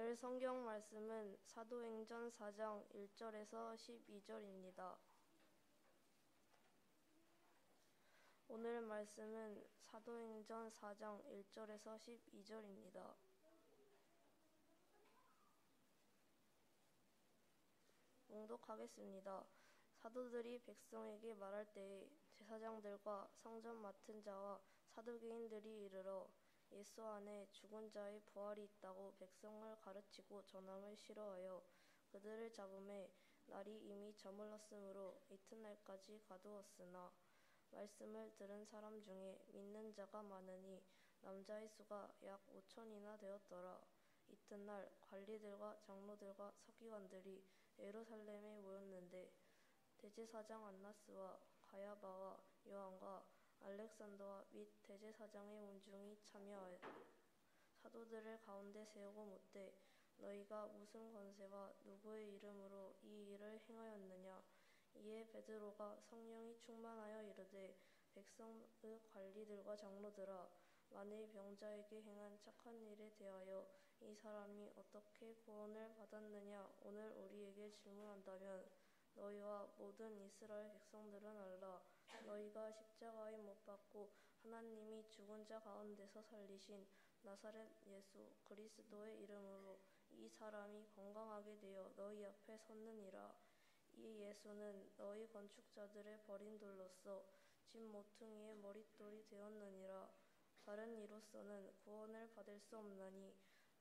오늘 성경 말씀은 사도행전 4장 1절에서 12절입니다. 오늘 말씀은 사도행전 4장 1절에서 12절입니다. 봉독하겠습니다. 사도들이 백성에게 말할 때에 제사장들과 성전 맡은 자와 사두개인들이 이르러 예수 안에 죽은 자의 부활이 있다고 백성을 가르치고 전함을 싫어하여 그들을 잡음에 날이 이미 저물었으므로 이튿날까지 가두었으나 말씀을 들은 사람 중에 믿는 자가 많으니 남자의 수가 약 5천이나 되었더라. 이튿날 관리들과 장로들과 서기관들이 예루살렘에 모였는데 대제사장 안나스와 가야바와 요한과 알렉산더와 및 대제사장의 문중이 참여하여 사도들을 가운데 세우고 묻되 너희가 무슨 권세와 누구의 이름으로 이 일을 행하였느냐. 이에 베드로가 성령이 충만하여 이르되 백성의 관리들과 장로들아, 만일 병자에게 행한 착한 일에 대하여 이 사람이 어떻게 구원을 받았느냐 오늘 우리에게 질문한다면 너희와 모든 이스라엘 백성들은 알라. 너희가 십자가에 못 박고 하나님이 죽은 자 가운데서 살리신 나사렛 예수 그리스도의 이름으로 이 사람이 건강하게 되어 너희 앞에 섰느니라. 이 예수는 너희 건축자들의 버린 돌로서 집 모퉁이의 머릿돌이 되었느니라. 다른 이로서는 구원을 받을 수 없나니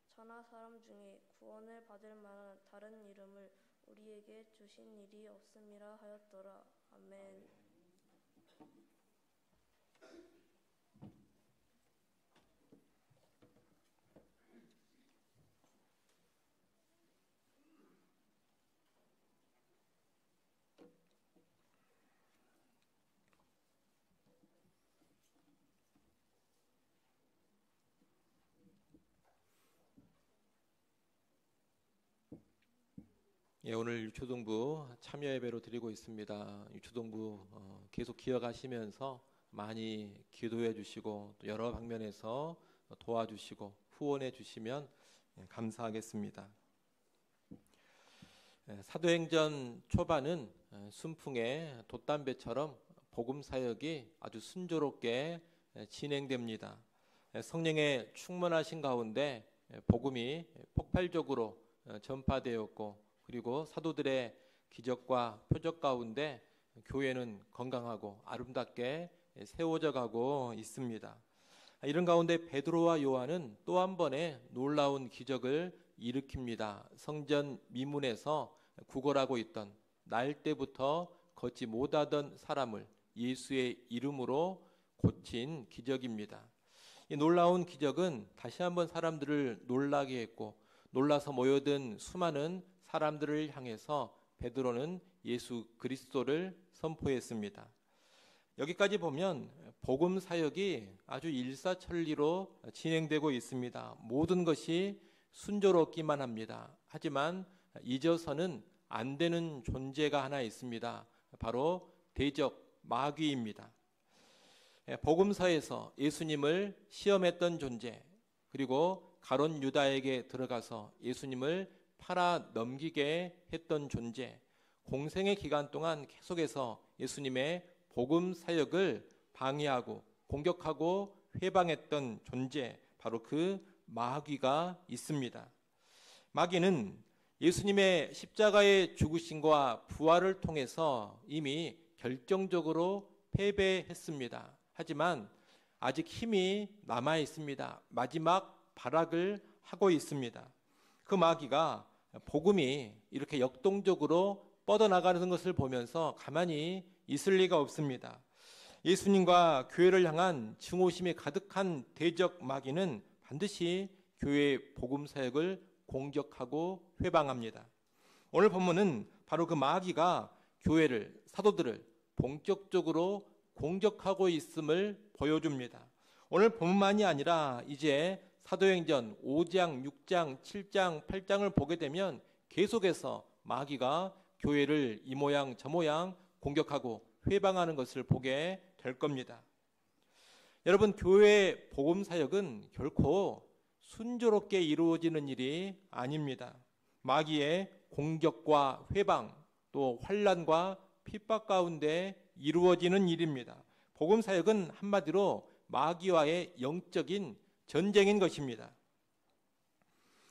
천하 사람 중에 구원을 받을 만한 다른 이름을 우리에게 주신 일이 없음이라 하였더라. 아멘. 오늘 유초동부 참여 예배로 드리고 있습니다. 유초동부 계속 기억하시면서 많이 기도해 주시고 또 여러 방면에서 도와주시고 후원해 주시면 감사하겠습니다. 사도행전 초반은 순풍의 돛담배처럼 복음 사역이 아주 순조롭게 진행됩니다. 성령의 충만하신 가운데 복음이 폭발적으로 전파되었고 그리고 사도들의 기적과 표적 가운데 교회는 건강하고 아름답게 세워져 가고 있습니다. 이런 가운데 베드로와 요한은 또 한 번의 놀라운 기적을 일으킵니다. 성전 미문에서 구걸하고 있던 날 때부터 걷지 못하던 사람을 예수의 이름으로 고친 기적입니다. 이 놀라운 기적은 다시 한번 사람들을 놀라게 했고 놀라서 모여든 수많은 사람들을 향해서 베드로는 예수 그리스도를 선포했습니다. 여기까지 보면 복음 사역이 아주 일사천리로 진행되고 있습니다. 모든 것이 순조롭기만 합니다. 하지만 잊어서는 안 되는 존재가 하나 있습니다. 바로 대적 마귀입니다. 복음서에서 예수님을 시험했던 존재, 그리고 가룟 유다에게 들어가서 예수님을 팔아 넘기게 했던 존재, 공생의 기간 동안 계속해서 예수님의 복음 사역을 방해하고 공격하고 회방했던 존재, 바로 그 마귀가 있습니다. 마귀는 예수님의 십자가의 죽으심과 부활을 통해서 이미 결정적으로 패배했습니다. 하지만 아직 힘이 남아 있습니다. 마지막 발악을 하고 있습니다. 그 마귀가 복음이 이렇게 역동적으로 뻗어나가는 것을 보면서 가만히 있을 리가 없습니다. 예수님과 교회를 향한 증오심이 가득한 대적 마귀는 반드시 교회의 복음 사역을 공격하고 회방합니다. 오늘 본문은 바로 그 마귀가 교회를, 사도들을 본격적으로 공격하고 있음을 보여줍니다. 오늘 본문만이 아니라 이제 사도행전 5장, 6장, 7장, 8장을 보게 되면 계속해서 마귀가 교회를 이 모양 저 모양 공격하고 회방하는 것을 보게 될 겁니다. 여러분, 교회의 복음 사역은 결코 순조롭게 이루어지는 일이 아닙니다. 마귀의 공격과 회방, 또 환난과 핍박 가운데 이루어지는 일입니다. 복음 사역은 한마디로 마귀와의 영적인 전쟁인 것입니다.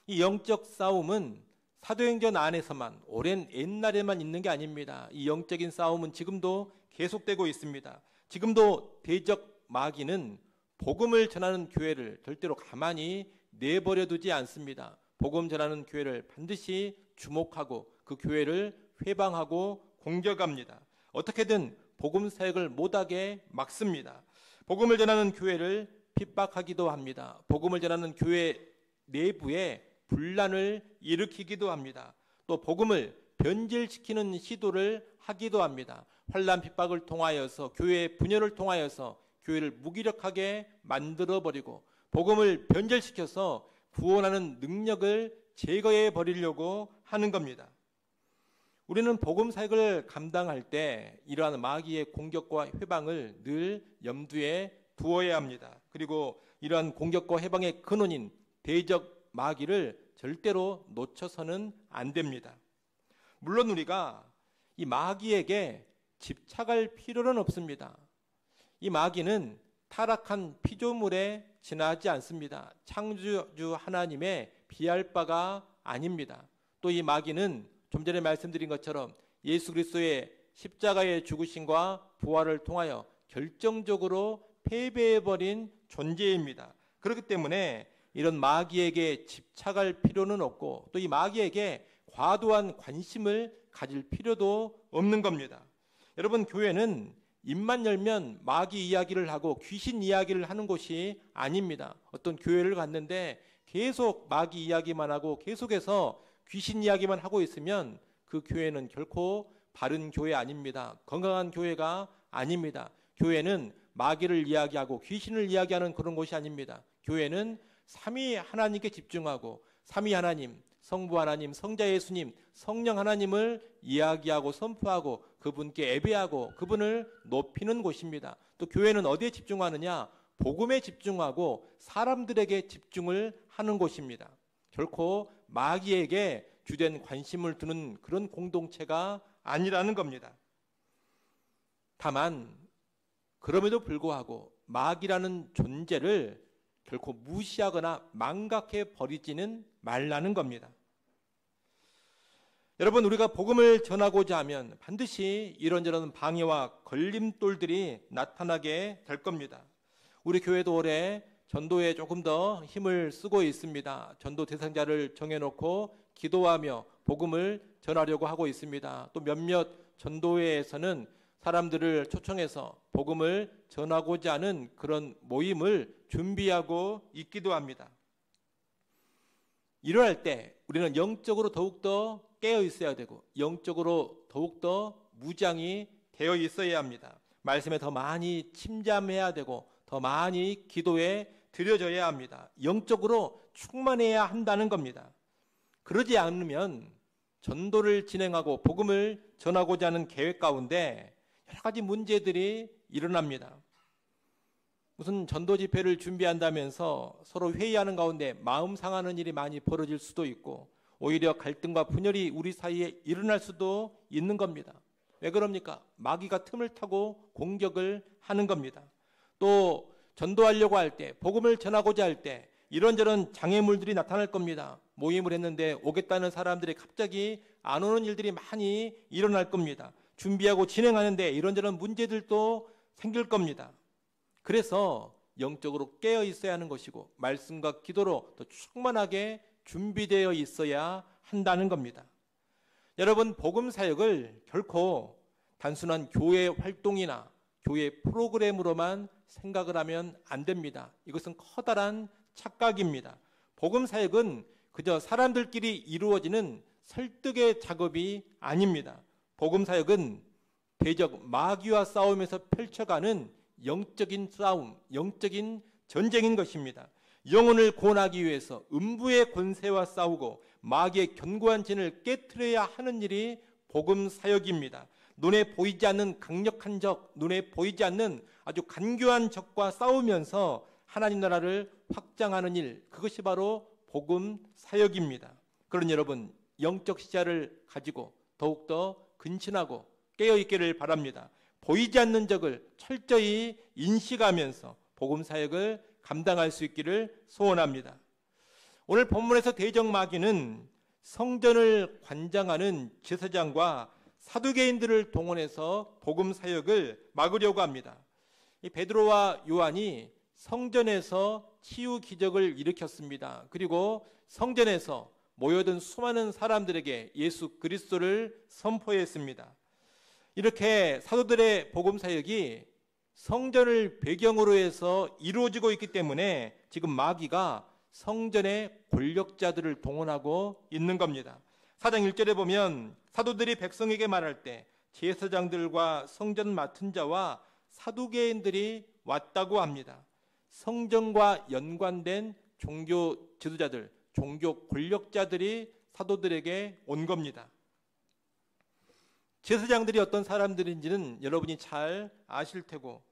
이 영적 싸움은 사도행전 안에서만 오랜 옛날에만 있는 게 아닙니다. 이 영적인 싸움은 지금도 계속되고 있습니다. 지금도 대적 마귀는 복음을 전하는 교회를 절대로 가만히 내버려 두지 않습니다. 복음 전하는 교회를 반드시 주목하고 그 교회를 회방하고 공격합니다. 어떻게든 복음 사역을 못하게 막습니다. 복음을 전하는 교회를 핍박하기도 합니다. 복음을 전하는 교회 내부에 분란을 일으키기도 합니다. 또 복음을 변질시키는 시도를 하기도 합니다. 환난 핍박을 통하여서 교회의 분열을 통하여서 교회를 무기력하게 만들어버리고 복음을 변절시켜서 구원하는 능력을 제거해 버리려고 하는 겁니다. 우리는 복음 사역을 감당할 때 이러한 마귀의 공격과 회방을 늘 염두에 두어야 합니다. 그리고 이러한 공격과 회방의 근원인 대적 마귀를 절대로 놓쳐서는 안 됩니다. 물론 우리가 이 마귀에게 집착할 필요는 없습니다. 이 마귀는 타락한 피조물에 지나지 않습니다. 창조주 하나님의 비할 바가 아닙니다. 또 이 마귀는 좀 전에 말씀드린 것처럼 예수 그리스도의 십자가의 죽으심과 부활을 통하여 결정적으로 패배해버린 존재입니다. 그렇기 때문에 이런 마귀에게 집착할 필요는 없고 또 이 마귀에게 과도한 관심을 가질 필요도 없는 겁니다. 여러분, 교회는 입만 열면 마귀 이야기를 하고 귀신 이야기를 하는 곳이 아닙니다. 어떤 교회를 갔는데 계속 마귀 이야기만 하고 계속해서 귀신 이야기만 하고 있으면 그 교회는 결코 바른 교회 아닙니다. 건강한 교회가 아닙니다. 교회는 마귀를 이야기하고 귀신을 이야기하는 그런 곳이 아닙니다. 교회는 삼위 하나님께 집중하고 삼위 하나님, 성부 하나님, 성자 예수님, 성령 하나님을 이야기하고 선포하고 그분께 예배하고 그분을 높이는 곳입니다. 또 교회는 어디에 집중하느냐? 복음에 집중하고 사람들에게 집중을 하는 곳입니다. 결코 마귀에게 주된 관심을 두는 그런 공동체가 아니라는 겁니다. 다만 그럼에도 불구하고 마귀라는 존재를 결코 무시하거나 망각해 버리지는 말라는 겁니다. 여러분, 우리가 복음을 전하고자 하면 반드시 이런저런 방해와 걸림돌들이 나타나게 될 겁니다. 우리 교회도 올해 전도에 조금 더 힘을 쓰고 있습니다. 전도 대상자를 정해놓고 기도하며 복음을 전하려고 하고 있습니다. 또 몇몇 전도회에서는 사람들을 초청해서 복음을 전하고자 하는 그런 모임을 준비하고 있기도 합니다. 이러할 때 우리는 영적으로 더욱더 깨어 있어야 되고 영적으로 더욱더 무장이 되어 있어야 합니다. 말씀에 더 많이 침잠해야 되고 더 많이 기도에 드려져야 합니다. 영적으로 충만해야 한다는 겁니다. 그러지 않으면 전도를 진행하고 복음을 전하고자 하는 계획 가운데 여러 가지 문제들이 일어납니다. 무슨 전도 집회를 준비한다면서 서로 회의하는 가운데 마음 상하는 일이 많이 벌어질 수도 있고 오히려 갈등과 분열이 우리 사이에 일어날 수도 있는 겁니다. 왜 그럽니까? 마귀가 틈을 타고 공격을 하는 겁니다. 또 전도하려고 할 때, 복음을 전하고자 할 때 이런저런 장애물들이 나타날 겁니다. 모임을 했는데 오겠다는 사람들이 갑자기 안 오는 일들이 많이 일어날 겁니다. 준비하고 진행하는데 이런저런 문제들도 생길 겁니다. 그래서 영적으로 깨어 있어야 하는 것이고 말씀과 기도로 더 충만하게 준비되어 있어야 한다는 겁니다. 여러분, 복음 사역을 결코 단순한 교회 활동이나 교회 프로그램으로만 생각을 하면 안 됩니다. 이것은 커다란 착각입니다. 복음 사역은 그저 사람들끼리 이루어지는 설득의 작업이 아닙니다. 복음 사역은 대적 마귀와 싸우면서 펼쳐가는 영적인 싸움, 영적인 전쟁인 것입니다. 영혼을 구원하기 위해서 음부의 권세와 싸우고 마귀의 견고한 진을 깨트려야 하는 일이 복음 사역입니다. 눈에 보이지 않는 강력한 적, 눈에 보이지 않는 아주 간교한 적과 싸우면서 하나님 나라를 확장하는 일, 그것이 바로 복음 사역입니다. 그런 여러분, 영적 시야를 가지고 더욱더 근신하고 깨어있기를 바랍니다. 보이지 않는 적을 철저히 인식하면서 복음 사역을 감당할 수 있기를 소원합니다. 오늘 본문에서 대적마귀는 성전을 관장하는 제사장과 사두개인들을 동원해서 복음 사역을 막으려고 합니다. 이 베드로와 요한이 성전에서 치유 기적을 일으켰습니다. 그리고 성전에서 모여든 수많은 사람들에게 예수 그리스도를 선포했습니다. 이렇게 사도들의 복음 사역이 성전을 배경으로 해서 이루어지고 있기 때문에 지금 마귀가 성전의 권력자들을 동원하고 있는 겁니다. 4장 1절에 보면 사도들이 백성에게 말할 때 제사장들과 성전 맡은 자와 사두개인들이 왔다고 합니다. 성전과 연관된 종교 지도자들, 종교 권력자들이 사도들에게 온 겁니다. 제사장들이 어떤 사람들인지는 여러분이 잘 아실 테고,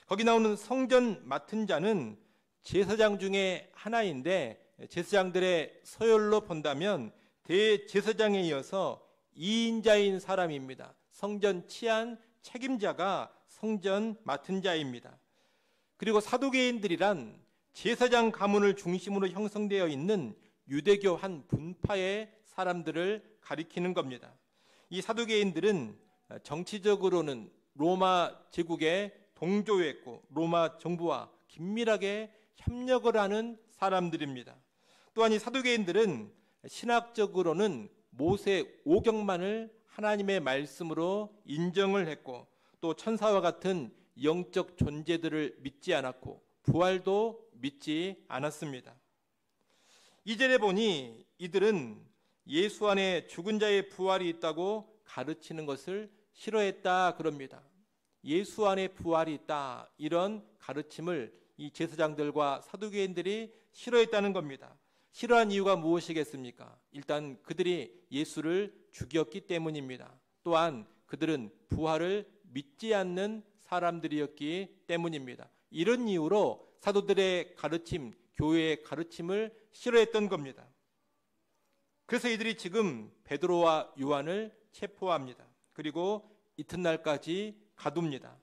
거기 나오는 성전 맡은 자는 제사장 중에 하나인데, 제사장들의 서열로 본다면 대제사장에 이어서 2인자인 사람입니다. 성전 치안 책임자가 성전 맡은 자입니다. 그리고 사두개인들이란 제사장 가문을 중심으로 형성되어 있는 유대교 한 분파의 사람들을 가리키는 겁니다. 이 사두개인들은 정치적으로는 로마 제국에 동조했고 로마 정부와 긴밀하게 협력을 하는 사람들입니다. 또한 이 사두개인들은 신학적으로는 모세 오경만을 하나님의 말씀으로 인정을 했고, 또 천사와 같은 영적 존재들을 믿지 않았고 부활도 믿지 않았습니다. 2절에 보니 이들은 예수 안에 죽은 자의 부활이 있다고 가르치는 것을 싫어했다 그럽니다. 예수 안에 부활이 있다, 이런 가르침을 이 제사장들과 사두개인들이 싫어했다는 겁니다. 싫어한 이유가 무엇이겠습니까? 일단 그들이 예수를 죽였기 때문입니다. 또한 그들은 부활을 믿지 않는 사람들이었기 때문입니다. 이런 이유로 사도들의 가르침, 교회의 가르침을 싫어했던 겁니다. 그래서 이들이 지금 베드로와 요한을 체포합니다. 그리고 이튿날까지 가둡니다.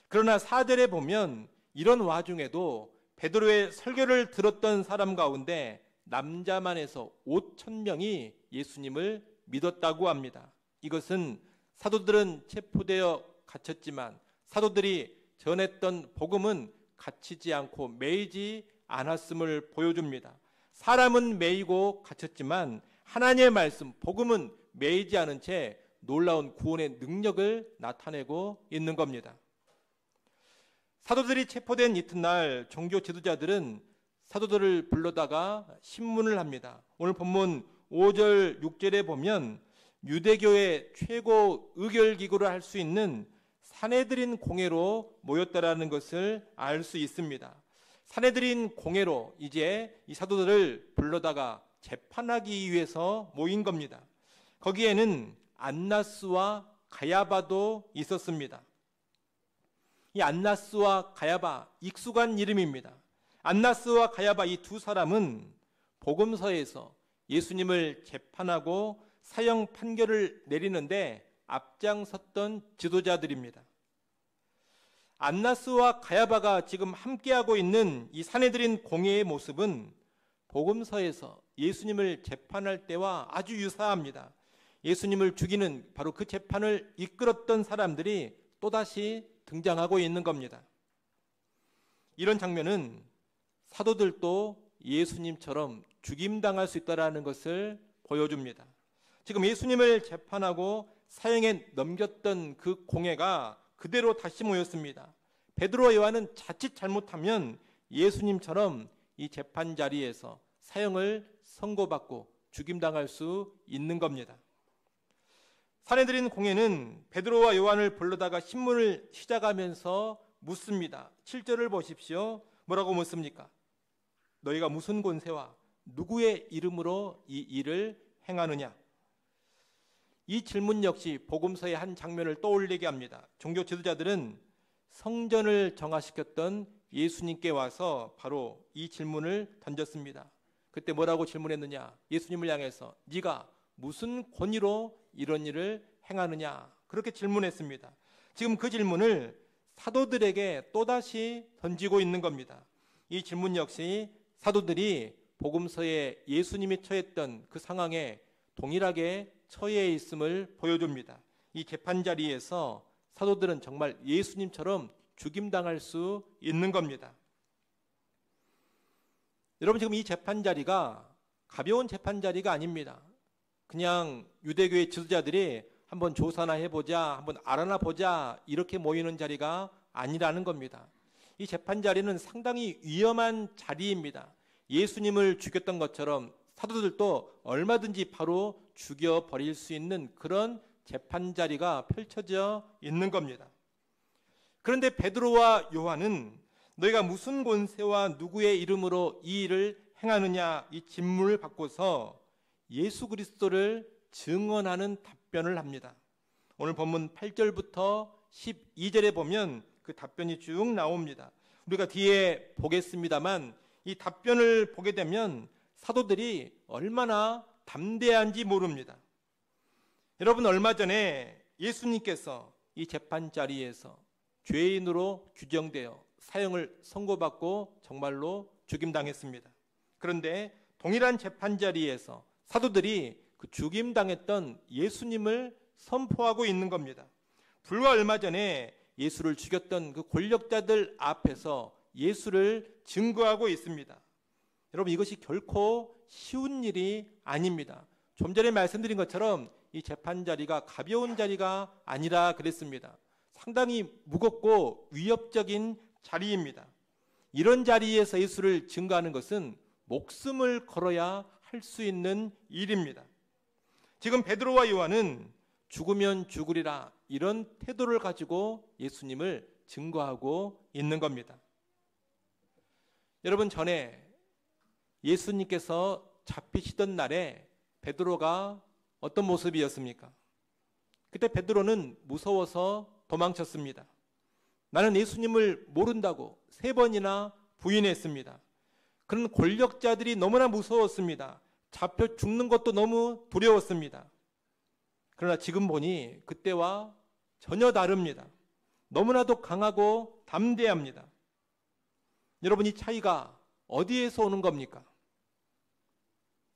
그러나 4절에 보면 이런 와중에도 베드로의 설교를 들었던 사람 가운데 남자만 해서 5,000명이 예수님을 믿었다고 합니다. 이것은 사도들은 체포되어 갇혔지만 사도들이 전했던 복음은 갇히지 않고 매이지 않았음을 보여줍니다. 사람은 매이고 갇혔지만 하나님의 말씀, 복음은 매이지 않은 채 놀라운 구원의 능력을 나타내고 있는 겁니다. 사도들이 체포된 이튿날 종교 지도자들은 사도들을 불러다가 신문을 합니다. 오늘 본문 5절 6절에 보면 유대교의 최고 의결기구를 할 수 있는 산헤드린 공회로 모였다라는 것을 알 수 있습니다. 산헤드린 공회로 이제 이 사도들을 불러다가 재판하기 위해서 모인 겁니다. 거기에는 안나스와 가야바도 있었습니다. 이 안나스와 가야바, 익숙한 이름입니다. 안나스와 가야바, 이 두 사람은 복음서에서 예수님을 재판하고 사형 판결을 내리는데 앞장섰던 지도자들입니다. 안나스와 가야바가 지금 함께하고 있는 이 산헤드린 공회의 모습은 복음서에서 예수님을 재판할 때와 아주 유사합니다. 예수님을 죽이는 바로 그 재판을 이끌었던 사람들이 또다시 등장하고 있는 겁니다. 이런 장면은 사도들도 예수님처럼 죽임당할 수 있다는 것을 보여줍니다. 지금 예수님을 재판하고 사형에 넘겼던 그 공회가 그대로 다시 모였습니다. 베드로와 요한은 자칫 잘못하면 예수님처럼 이 재판 자리에서 사형을 선고받고 죽임당할 수 있는 겁니다. 산헤드린 공회는 베드로와 요한을 불러다가 신문을 시작하면서 묻습니다. 7절을 보십시오. 뭐라고 묻습니까? 너희가 무슨 권세와 누구의 이름으로 이 일을 행하느냐? 이 질문 역시 복음서의 한 장면을 떠올리게 합니다. 종교 지도자들은 성전을 정화시켰던 예수님께 와서 바로 이 질문을 던졌습니다. 그때 뭐라고 질문했느냐? 예수님을 향해서 네가 무슨 권위로 이런 일을 행하느냐? 그렇게 질문했습니다. 지금 그 질문을 사도들에게 또다시 던지고 있는 겁니다. 이 질문 역시 사도들이 복음서에 예수님이 처했던 그 상황에 동일하게 처해 있음을 보여줍니다. 이 재판 자리에서 사도들은 정말 예수님처럼 죽임당할 수 있는 겁니다. 여러분, 지금 이 재판 자리가 가벼운 재판 자리가 아닙니다. 그냥 유대교의 지도자들이 한번 조사나 해보자, 한번 알아나 보자 이렇게 모이는 자리가 아니라는 겁니다. 이 재판 자리는 상당히 위험한 자리입니다. 예수님을 죽였던 것처럼 사도들도 얼마든지 바로 죽여버릴 수 있는 그런 재판 자리가 펼쳐져 있는 겁니다. 그런데 베드로와 요한은 너희가 무슨 권세와 누구의 이름으로 이 일을 행하느냐 이 질문을 받고서 예수 그리스도를 증언하는 답변을 합니다. 오늘 본문 8절부터 12절에 보면 그 답변이 쭉 나옵니다. 우리가 뒤에 보겠습니다만 이 답변을 보게 되면 사도들이 얼마나 담대한지 모릅니다. 여러분, 얼마 전에 예수님께서 이 재판 자리에서 죄인으로 규정되어 사형을 선고받고 정말로 죽임당했습니다. 그런데 동일한 재판 자리에서 사도들이 그 죽임당했던 예수님을 선포하고 있는 겁니다. 불과 얼마 전에 예수를 죽였던 그 권력자들 앞에서 예수를 증거하고 있습니다. 여러분, 이것이 결코 쉬운 일이 아닙니다. 좀 전에 말씀드린 것처럼 이 재판 자리가 가벼운 자리가 아니라 그랬습니다. 상당히 무겁고 위협적인 자리입니다. 이런 자리에서 예수를 증거하는 것은 목숨을 걸어야 할 수 있는 일입니다. 지금 베드로와 요한은 죽으면 죽으리라 이런 태도를 가지고 예수님을 증거하고 있는 겁니다. 여러분, 전에 예수님께서 잡히시던 날에 베드로가 어떤 모습이었습니까? 그때 베드로는 무서워서 도망쳤습니다. 나는 예수님을 모른다고 3번이나 부인했습니다. 그런 권력자들이 너무나 무서웠습니다. 잡혀 죽는 것도 너무 두려웠습니다. 그러나 지금 보니 그때와 전혀 다릅니다. 너무나도 강하고 담대합니다. 여러분, 이 차이가 어디에서 오는 겁니까?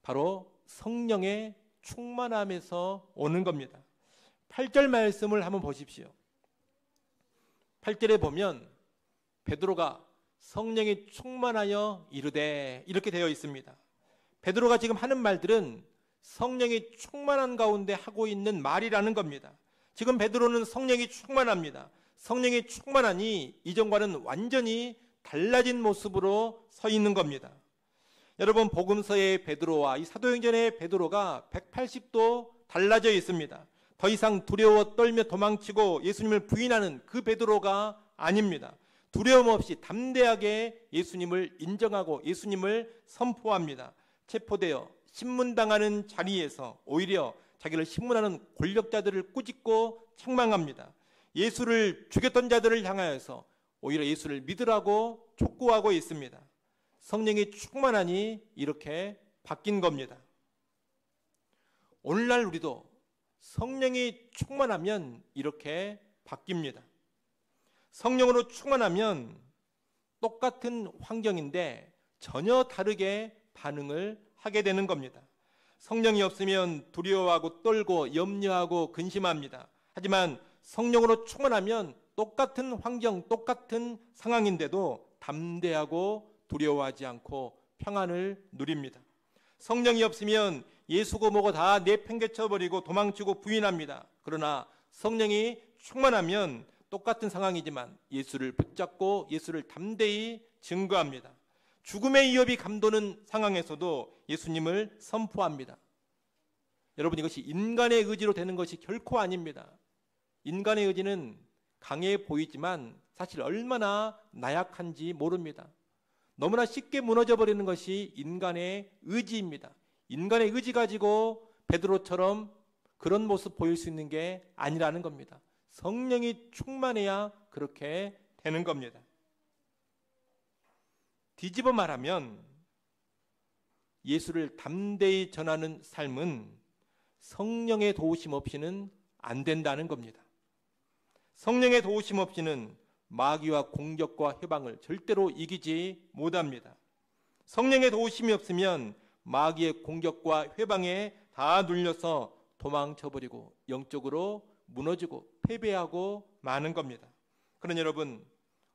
바로 성령의 충만함에서 오는 겁니다. 8절 말씀을 한번 보십시오. 8절에 보면 베드로가 성령이 충만하여 이르되 이렇게 되어 있습니다. 베드로가 지금 하는 말들은 성령이 충만한 가운데 하고 있는 말이라는 겁니다. 지금 베드로는 성령이 충만합니다. 성령이 충만하니 이전과는 완전히 달라진 모습으로 서 있는 겁니다. 여러분, 복음서의 베드로와 이 사도행전의 베드로가 180도 달라져 있습니다. 더 이상 두려워 떨며 도망치고 예수님을 부인하는 그 베드로가 아닙니다. 두려움 없이 담대하게 예수님을 인정하고 예수님을 선포합니다. 체포되어 신문당하는 자리에서 오히려 자기를 신문하는 권력자들을 꾸짖고 책망합니다. 예수를 죽였던 자들을 향하여서 오히려 예수를 믿으라고 촉구하고 있습니다. 성령이 충만하니 이렇게 바뀐 겁니다. 오늘날 우리도 성령이 충만하면 이렇게 바뀝니다. 성령으로 충만하면 똑같은 환경인데 전혀 다르게 반응을 하게 되는 겁니다. 성령이 없으면 두려워하고 떨고 염려하고 근심합니다. 하지만 성령으로 충만하면 똑같은 환경, 똑같은 상황인데도 담대하고 두려워하지 않고 평안을 누립니다. 성령이 없으면 예수고 뭐고 다 내팽개쳐버리고 도망치고 부인합니다. 그러나 성령이 충만하면 똑같은 상황이지만 예수를 붙잡고 예수를 담대히 증거합니다. 죽음의 위협이 감도는 상황에서도 예수님을 선포합니다. 여러분, 이것이 인간의 의지로 되는 것이 결코 아닙니다. 인간의 의지는 강해 보이지만 사실 얼마나 나약한지 모릅니다. 너무나 쉽게 무너져 버리는 것이 인간의 의지입니다. 인간의 의지 가지고 베드로처럼 그런 모습 보일 수 있는 게 아니라는 겁니다. 성령이 충만해야 그렇게 되는 겁니다. 뒤집어 말하면 예수를 담대히 전하는 삶은 성령의 도우심 없이는 안 된다는 겁니다. 성령의 도우심 없이는 마귀와 공격과 해방을 절대로 이기지 못합니다. 성령의 도우심이 없으면 마귀의 공격과 회방에 다 눌려서 도망쳐버리고 영적으로 무너지고 패배하고 마는 겁니다. 그러나 여러분,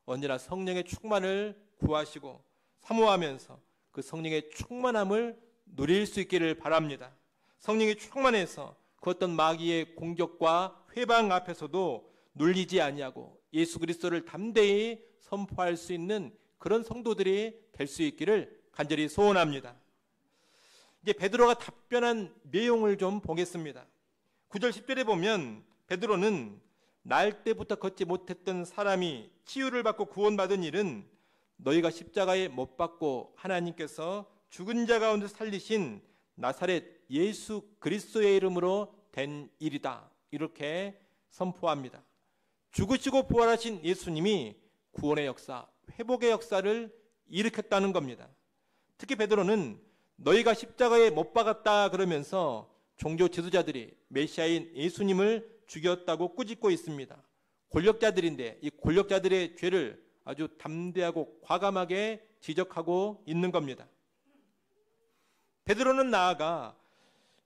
언제나 성령의 충만을 구하시고 사모하면서 그 성령의 충만함을 누릴 수 있기를 바랍니다. 성령이 충만해서 그 어떤 마귀의 공격과 회방 앞에서도 눌리지 아니하고 예수 그리스도를 담대히 선포할 수 있는 그런 성도들이 될 수 있기를 간절히 소원합니다. 이제 베드로가 답변한 내용을 좀 보겠습니다. 9절 10절에 보면 베드로는 날 때부터 걷지 못했던 사람이 치유를 받고 구원받은 일은 너희가 십자가에 못 박고 하나님께서 죽은 자 가운데 살리신 나사렛 예수 그리스도의 이름으로 된 일이다. 이렇게 선포합니다. 죽으시고 부활하신 예수님이 구원의 역사, 회복의 역사를 일으켰다는 겁니다. 특히 베드로는 너희가 십자가에 못 박았다 그러면서 종교 지도자들이 메시아인 예수님을 죽였다고 꾸짖고 있습니다. 권력자들인데 이 권력자들의 죄를 아주 담대하고 과감하게 지적하고 있는 겁니다. 베드로는 나아가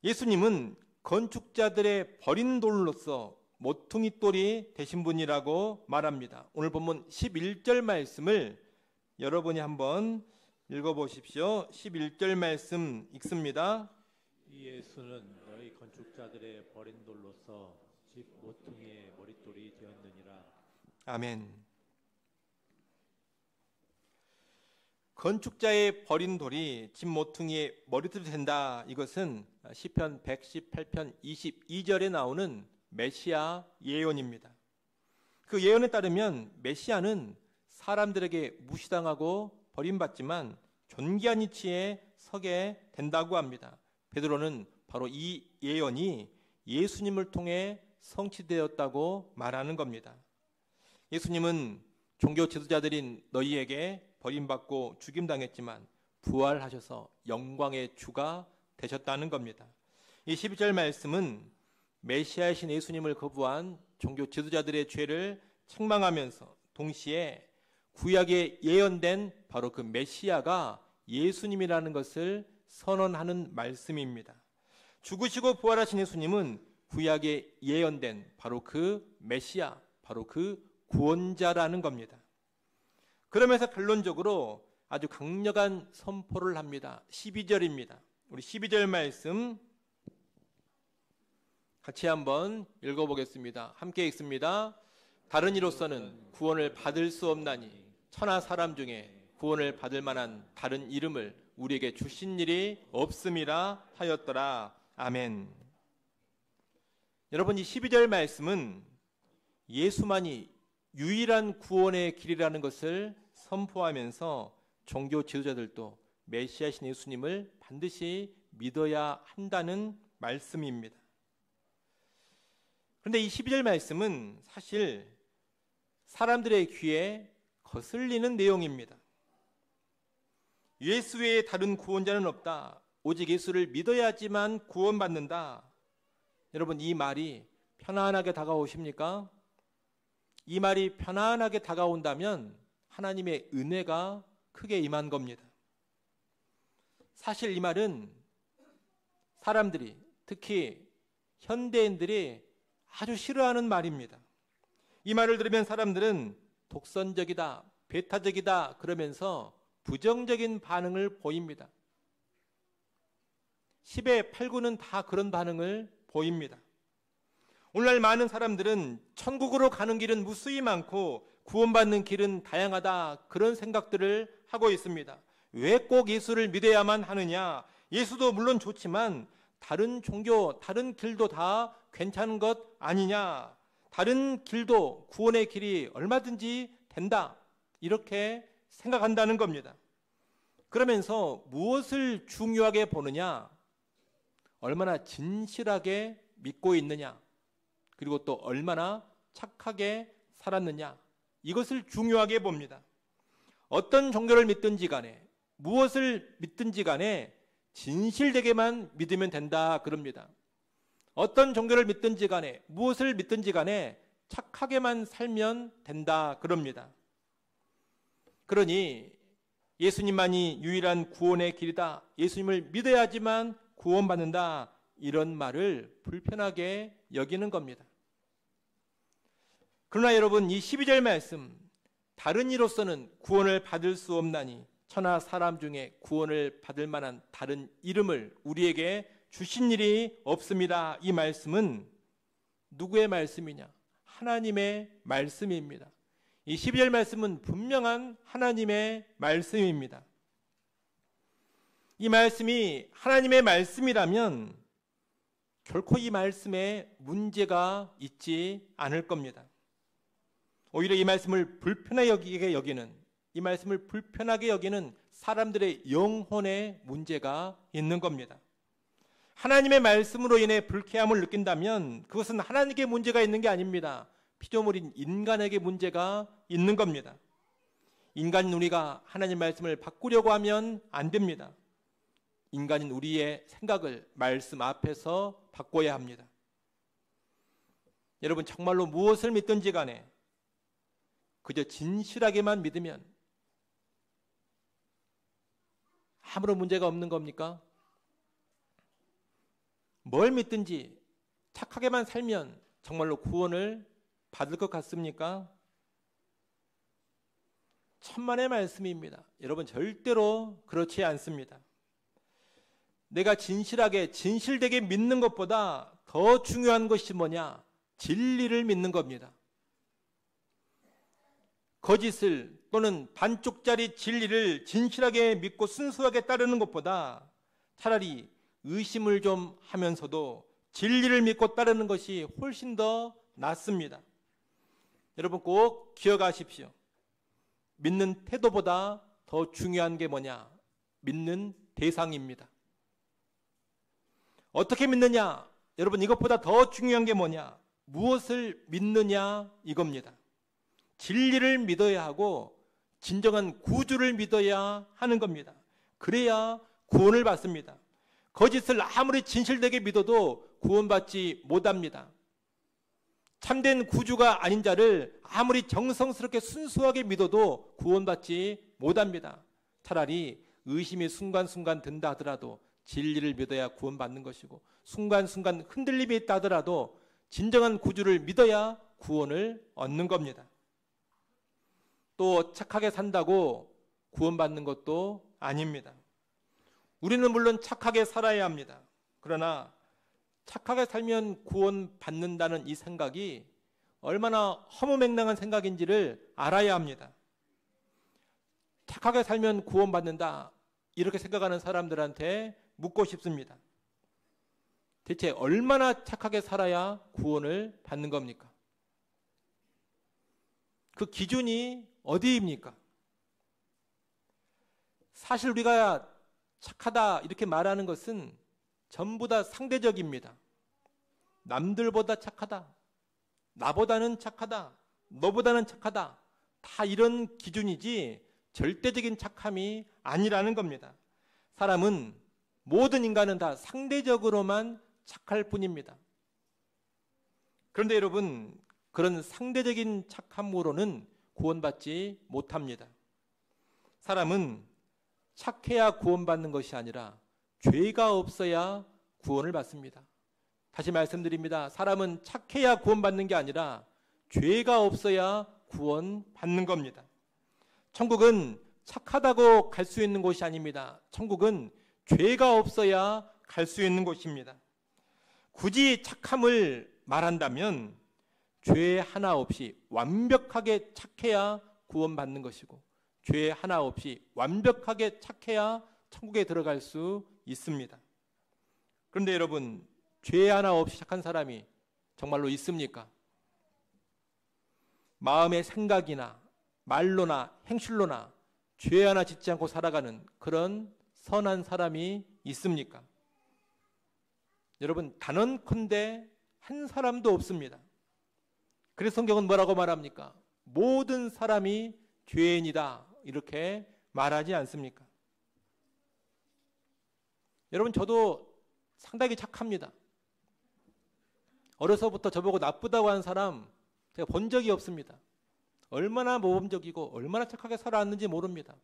예수님은 건축자들의 버린 돌로서 모퉁이 돌이 되신 분이라고 말합니다. 오늘 본문 11절 말씀을 여러분이 한번 읽어보십시오. 11절 말씀 읽습니다. 이 예수는 너희 건축자들의 버린 돌로서 집 모퉁이의 머릿돌이 되었느니라. 아멘. 건축자의 버린 돌이 집 모퉁이의 머리돌이 된다. 이것은 시편 118편 22절에 나오는 메시아 예언입니다. 그 예언에 따르면 메시아는 사람들에게 무시당하고 버림받지만 존귀한 위치에 서게 된다고 합니다. 베드로는 바로 이 예언이 예수님을 통해 성취되었다고 말하는 겁니다. 예수님은 종교 지도자들인 너희에게 버림받고 죽임당했지만 부활하셔서 영광의 주가 되셨다는 겁니다. 이 12절 말씀은 메시아이신 예수님을 거부한 종교 지도자들의 죄를 책망하면서 동시에 구약에 예언된 바로 그 메시아가 예수님이라는 것을 선언하는 말씀입니다. 죽으시고 부활하신 예수님은 구약에 예언된 바로 그 메시아, 바로 그 구원자라는 겁니다. 그러면서 결론적으로 아주 강력한 선포를 합니다. 12절입니다. 우리 12절 말씀 같이 한번 읽어보겠습니다. 함께 읽습니다. 다른 이로서는 구원을 받을 수 없나니 천하 사람 중에 구원을 받을 만한 다른 이름을 우리에게 주신 일이 없음이라 하였더라. 아멘. 여러분, 이 12절 말씀은 예수만이 유일한 구원의 길이라는 것을 선포하면서 종교 지도자들도 메시아신 예수님을 반드시 믿어야 한다는 말씀입니다. 그런데 이 12절 말씀은 사실 사람들의 귀에 거슬리는 내용입니다. 예수 외에 다른 구원자는 없다. 오직 예수를 믿어야지만 구원받는다. 여러분, 이 말이 편안하게 다가오십니까? 이 말이 편안하게 다가온다면 하나님의 은혜가 크게 임한 겁니다. 사실 이 말은 사람들이, 특히 현대인들이 아주 싫어하는 말입니다. 이 말을 들으면 사람들은 독선적이다, 배타적이다 그러면서 부정적인 반응을 보입니다. 10의 8구는 다 그런 반응을 보입니다. 오늘날 많은 사람들은 천국으로 가는 길은 무수히 많고 구원받는 길은 다양하다, 그런 생각들을 하고 있습니다. 왜 꼭 예수를 믿어야만 하느냐? 예수도 물론 좋지만 다른 종교, 다른 길도 다 괜찮은 것 아니냐? 다른 길도 구원의 길이 얼마든지 된다, 이렇게 생각한다는 겁니다. 그러면서 무엇을 중요하게 보느냐? 얼마나 진실하게 믿고 있느냐, 그리고 또 얼마나 착하게 살았느냐, 이것을 중요하게 봅니다. 어떤 종교를 믿든지 간에 무엇을 믿든지 간에 진실되게만 믿으면 된다 그럽니다. 어떤 종교를 믿든지 간에 무엇을 믿든지 간에 착하게만 살면 된다 그럽니다. 그러니 예수님만이 유일한 구원의 길이다, 예수님을 믿어야지만 구원받는다, 이런 말을 불편하게 여기는 겁니다. 그러나 여러분, 이 12절 말씀, 다른 이로서는 구원을 받을 수 없나니 천하 사람 중에 구원을 받을 만한 다른 이름을 우리에게 주신 일이 없습니다. 이 말씀은 누구의 말씀이냐? 하나님의 말씀입니다. 이 12절 말씀은 분명한 하나님의 말씀입니다. 이 말씀이 하나님의 말씀이라면 결코 이 말씀에 문제가 있지 않을 겁니다. 오히려 이 말씀을 불편하게 여기는, 이 말씀을 불편하게 여기는 사람들의 영혼에 문제가 있는 겁니다. 하나님의 말씀으로 인해 불쾌함을 느낀다면 그것은 하나님께 문제가 있는 게 아닙니다. 피조물인 인간에게 문제가 있는 겁니다. 인간인 우리가 하나님 말씀을 바꾸려고 하면 안 됩니다. 인간인 우리의 생각을 말씀 앞에서 바꿔야 합니다. 여러분, 정말로 무엇을 믿든지 간에 그저 진실하게만 믿으면 아무런 문제가 없는 겁니까? 뭘 믿든지 착하게만 살면 정말로 구원을 받을 것 같습니까? 천만의 말씀입니다. 여러분, 절대로 그렇지 않습니다. 내가 진실하게 진실되게 믿는 것보다 더 중요한 것이 뭐냐? 진리를 믿는 겁니다. 거짓을 또는 반쪽짜리 진리를 진실하게 믿고 순수하게 따르는 것보다 차라리 의심을 좀 하면서도 진리를 믿고 따르는 것이 훨씬 더 낫습니다. 여러분, 꼭 기억하십시오. 믿는 태도보다 더 중요한 게 뭐냐? 믿는 대상입니다. 어떻게 믿느냐? 여러분, 이것보다 더 중요한 게 뭐냐? 무엇을 믿느냐? 이겁니다. 진리를 믿어야 하고 진정한 구주를 믿어야 하는 겁니다. 그래야 구원을 받습니다. 거짓을 아무리 진실되게 믿어도 구원받지 못합니다. 참된 구주가 아닌 자를 아무리 정성스럽게 순수하게 믿어도 구원받지 못합니다. 차라리 의심이 순간순간 든다 하더라도 진리를 믿어야 구원받는 것이고, 순간순간 흔들림이 있다 하더라도 진정한 구주를 믿어야 구원을 얻는 겁니다. 또 착하게 산다고 구원받는 것도 아닙니다. 우리는 물론 착하게 살아야 합니다. 그러나 착하게 살면 구원받는다는 이 생각이 얼마나 허무맹랑한 생각인지를 알아야 합니다. 착하게 살면 구원받는다, 이렇게 생각하는 사람들한테 묻고 싶습니다. 대체 얼마나 착하게 살아야 구원을 받는 겁니까? 그 기준이 어디입니까? 사실 우리가 착하다 이렇게 말하는 것은 전부 다 상대적입니다. 남들보다 착하다, 나보다는 착하다, 너보다는 착하다, 다 이런 기준이지 절대적인 착함이 아니라는 겁니다. 사람은, 모든 인간은 다 상대적으로만 착할 뿐입니다. 그런데 여러분, 그런 상대적인 착함으로는 구원받지 못합니다. 사람은 착해야 구원받는 것이 아니라 죄가 없어야 구원을 받습니다. 다시 말씀드립니다. 사람은 착해야 구원받는 게 아니라 죄가 없어야 구원받는 겁니다. 천국은 착하다고 갈 수 있는 곳이 아닙니다. 천국은 죄가 없어야 갈 수 있는 곳입니다. 굳이 착함을 말한다면 죄 하나 없이 완벽하게 착해야 구원받는 것이고, 죄 하나 없이 완벽하게 착해야 천국에 들어갈 수 있습니다. 그런데 여러분, 죄 하나 없이 착한 사람이 정말로 있습니까? 마음의 생각이나 말로나 행실로나 죄 하나 짓지 않고 살아가는 그런 선한 사람이 있습니까? 여러분, 단언컨대 한 사람도 없습니다. 그래서 성경은 뭐라고 말합니까? 모든 사람이 죄인이다, 이렇게 말하지 않습니까? 여러분, 저도 상당히 착합니다. 어려서부터 저보고 나쁘다고 하는 사람 제가 본 적이 없습니다. 얼마나 모범적이고 얼마나 착하게 살아왔는지 모릅니다.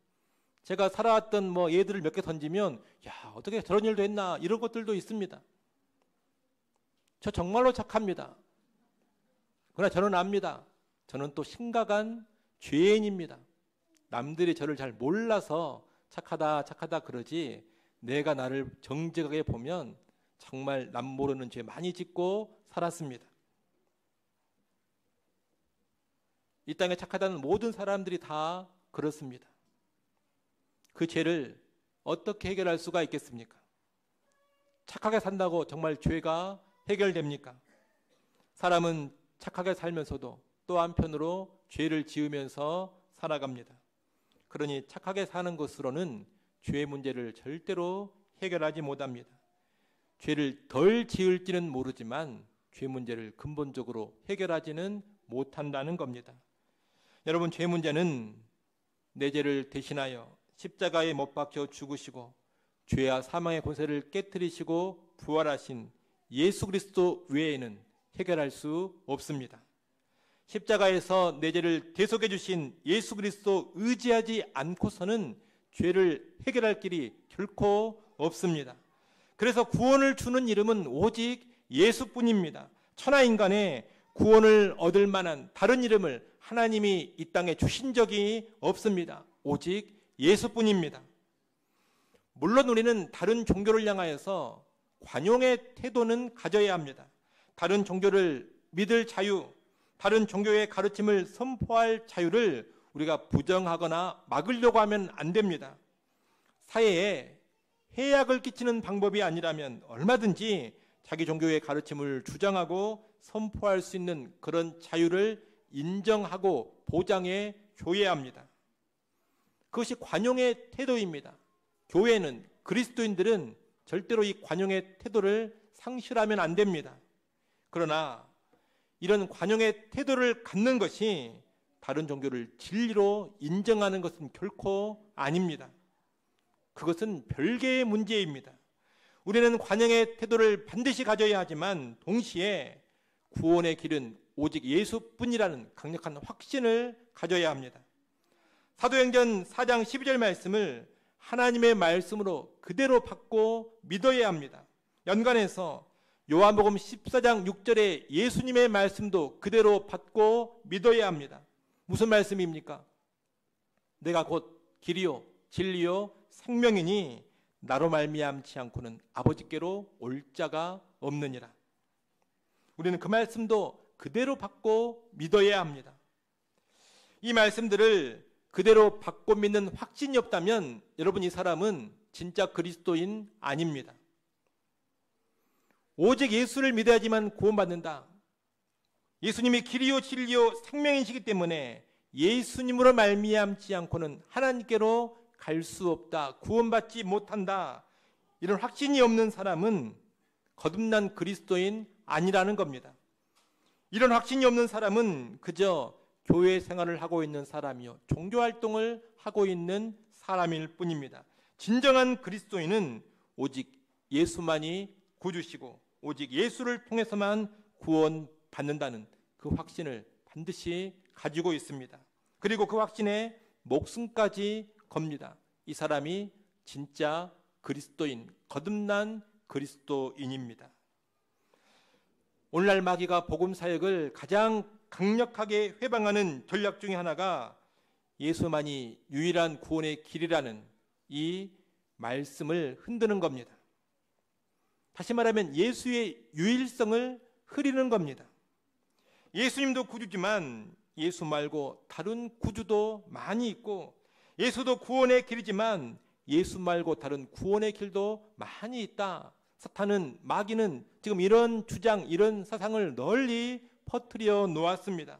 제가 살아왔던 예들을 몇 개 던지면 야, 어떻게 저런 일도 했나 이런 것들도 있습니다. 저 정말로 착합니다. 그러나 저는 압니다. 저는 또 심각한 죄인입니다. 남들이 저를 잘 몰라서 착하다 그러지, 내가 나를 정직하게 보면 정말 남 모르는 죄 많이 짓고 살았습니다. 이 땅에 착하다는 모든 사람들이 다 그렇습니다. 그 죄를 어떻게 해결할 수가 있겠습니까? 착하게 산다고 정말 죄가 해결됩니까? 사람은 착하게 살면서도 또 한편으로 죄를 지으면서 살아갑니다. 그러니 착하게 사는 것으로는 죄 문제를 절대로 해결하지 못합니다. 죄를 덜 지을지는 모르지만 죄 문제를 근본적으로 해결하지는 못한다는 겁니다. 여러분, 죄 문제는 내 죄를 대신하여 십자가에 못 박혀 죽으시고 죄와 사망의 권세를 깨뜨리시고 부활하신 예수 그리스도 외에는 해결할 수 없습니다. 십자가에서 내 죄를 대속해 주신 예수 그리스도 의지하지 않고서는 죄를 해결할 길이 결코 없습니다. 그래서 구원을 주는 이름은 오직 예수뿐입니다. 천하인간의 구원을 얻을 만한 다른 이름을 하나님이 이 땅에 주신 적이 없습니다. 오직 예수뿐입니다. 물론 우리는 다른 종교를 향하여서 관용의 태도는 가져야 합니다. 다른 종교를 믿을 자유, 다른 종교의 가르침을 선포할 자유를 우리가 부정하거나 막으려고 하면 안 됩니다. 사회에 해악을 끼치는 방법이 아니라면 얼마든지 자기 종교의 가르침을 주장하고 선포할 수 있는 그런 자유를 인정하고 보장해 줘야 합니다. 그것이 관용의 태도입니다. 교회는, 그리스도인들은 절대로 이 관용의 태도를 상실하면 안 됩니다. 그러나 이런 관용의 태도를 갖는 것이 다른 종교를 진리로 인정하는 것은 결코 아닙니다. 그것은 별개의 문제입니다. 우리는 관용의 태도를 반드시 가져야 하지만 동시에 구원의 길은 오직 예수뿐이라는 강력한 확신을 가져야 합니다. 사도행전 4장 12절 말씀을 하나님의 말씀으로 그대로 받고 믿어야 합니다. 연관해서 요한복음 14장 6절에 예수님의 말씀도 그대로 받고 믿어야 합니다. 무슨 말씀입니까? 내가 곧 길이요 진리요 생명이니 나로 말미암지 않고는 아버지께로 올 자가 없느니라. 우리는 그 말씀도 그대로 받고 믿어야 합니다. 이 말씀들을 그대로 받고 믿는 확신이 없다면 여러분, 이 사람은 진짜 그리스도인 아닙니다. 오직 예수를 믿어야지만 구원받는다. 예수님이 길이요 진리요 생명이시기 때문에 예수님으로 말미암지 않고는 하나님께로 갈 수 없다, 구원받지 못한다, 이런 확신이 없는 사람은 거듭난 그리스도인 아니라는 겁니다. 이런 확신이 없는 사람은 그저 교회 생활을 하고 있는 사람이요 종교활동을 하고 있는 사람일 뿐입니다. 진정한 그리스도인은 오직 예수만이 구주시고 오직 예수를 통해서만 구원받는다는 그 확신을 반드시 가지고 있습니다. 그리고 그 확신에 목숨까지 겁니다. 이 사람이 진짜 그리스도인, 거듭난 그리스도인입니다. 오늘날 마귀가 복음 사역을 가장 강력하게 회방하는 전략 중에 하나가 예수만이 유일한 구원의 길이라는 이 말씀을 흔드는 겁니다. 다시 말하면 예수의 유일성을 흐리는 겁니다. 예수님도 구주지만 예수 말고 다른 구주도 많이 있고, 예수도 구원의 길이지만 예수 말고 다른 구원의 길도 많이 있다. 사탄은, 마귀는 지금 이런 주장, 이런 사상을 널리 퍼뜨려 놓았습니다.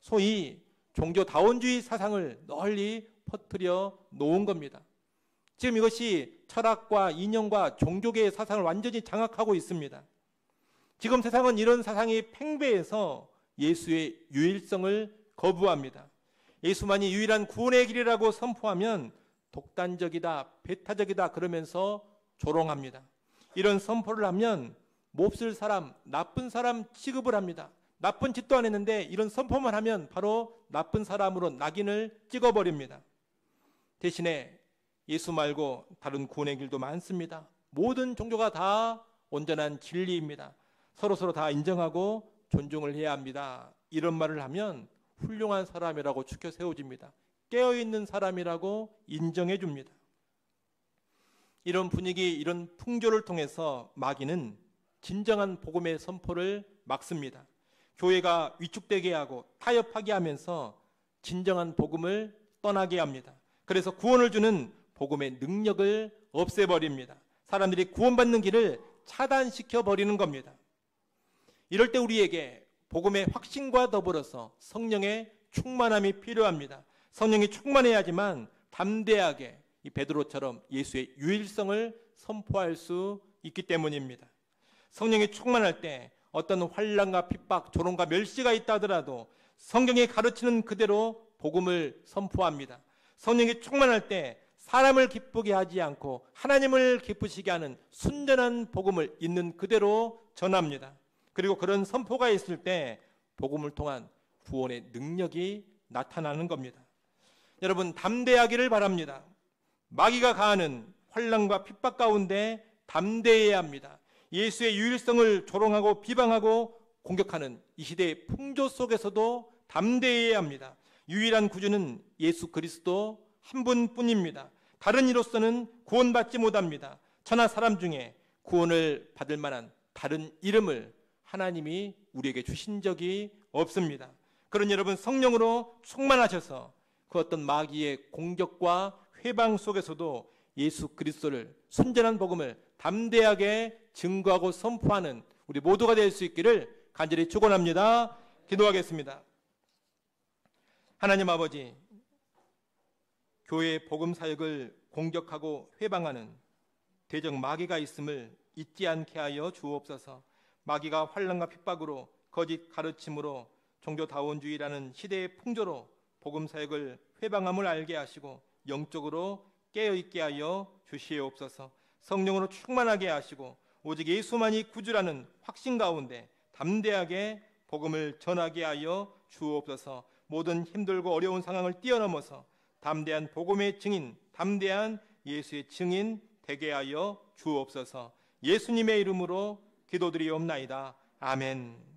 소위 종교다원주의 사상을 널리 퍼뜨려 놓은 겁니다. 지금 이것이 철학과 이념과 종교계의 사상을 완전히 장악하고 있습니다. 지금 세상은 이런 사상이 팽배해서 예수의 유일성을 거부합니다. 예수만이 유일한 구원의 길이라고 선포하면 독단적이다, 배타적이다 그러면서 조롱합니다. 이런 선포를 하면 몹쓸 사람, 나쁜 사람 취급을 합니다. 나쁜 짓도 안 했는데 이런 선포만 하면 바로 나쁜 사람으로 낙인을 찍어버립니다. 대신에 예수 말고 다른 구원의 길도 많습니다. 모든 종교가 다 온전한 진리입니다. 서로서로 다 인정하고 존중을 해야 합니다. 이런 말을 하면 훌륭한 사람이라고 추켜 세워집니다. 깨어있는 사람이라고 인정해 줍니다. 이런 분위기, 이런 풍조를 통해서 마귀는 진정한 복음의 선포를 막습니다. 교회가 위축되게 하고 타협하게 하면서 진정한 복음을 떠나게 합니다. 그래서 구원을 주는 복음의 능력을 없애버립니다. 사람들이 구원받는 길을 차단시켜 버리는 겁니다. 이럴 때 우리에게 복음의 확신과 더불어서 성령의 충만함이 필요합니다. 성령이 충만해야지만 담대하게 이 베드로처럼 예수의 유일성을 선포할 수 있기 때문입니다. 성령이 충만할 때 어떤 환난과 핍박, 조롱과 멸시가 있다 하더라도 성경이 가르치는 그대로 복음을 선포합니다. 성령이 충만할 때 사람을 기쁘게 하지 않고 하나님을 기쁘시게 하는 순전한 복음을 있는 그대로 전합니다. 그리고 그런 선포가 있을 때 복음을 통한 구원의 능력이 나타나는 겁니다. 여러분, 담대하기를 바랍니다. 마귀가 가하는 환난과 핍박 가운데 담대해야 합니다. 예수의 유일성을 조롱하고 비방하고 공격하는 이 시대의 풍조 속에서도 담대해야 합니다. 유일한 구주는 예수 그리스도 한 분뿐입니다. 다른 이로서는 구원받지 못합니다. 천하 사람 중에 구원을 받을 만한 다른 이름을 하나님이 우리에게 주신 적이 없습니다. 그런 여러분, 성령으로 충만하셔서 그 어떤 마귀의 공격과 회방 속에서도 예수 그리스도를, 순전한 복음을 담대하게 증거하고 선포하는 우리 모두가 될 수 있기를 간절히 축원합니다. 기도하겠습니다. 하나님 아버지, 교회의 복음 사역을 공격하고 회방하는 대적 마귀가 있음을 잊지 않게 하여 주옵소서. 마귀가 환난과 핍박으로, 거짓 가르침으로, 종교다원주의라는 시대의 풍조로 복음 사역을 회방함을 알게 하시고 영적으로 깨어있게 하여 주시옵소서. 성령으로 충만하게 하시고 오직 예수만이 구주라는 확신 가운데 담대하게 복음을 전하게 하여 주옵소서. 모든 힘들고 어려운 상황을 뛰어넘어서 담대한 복음의 증인, 담대한 예수의 증인 되게 하여 주옵소서. 예수님의 이름으로 기도드리옵나이다. 아멘.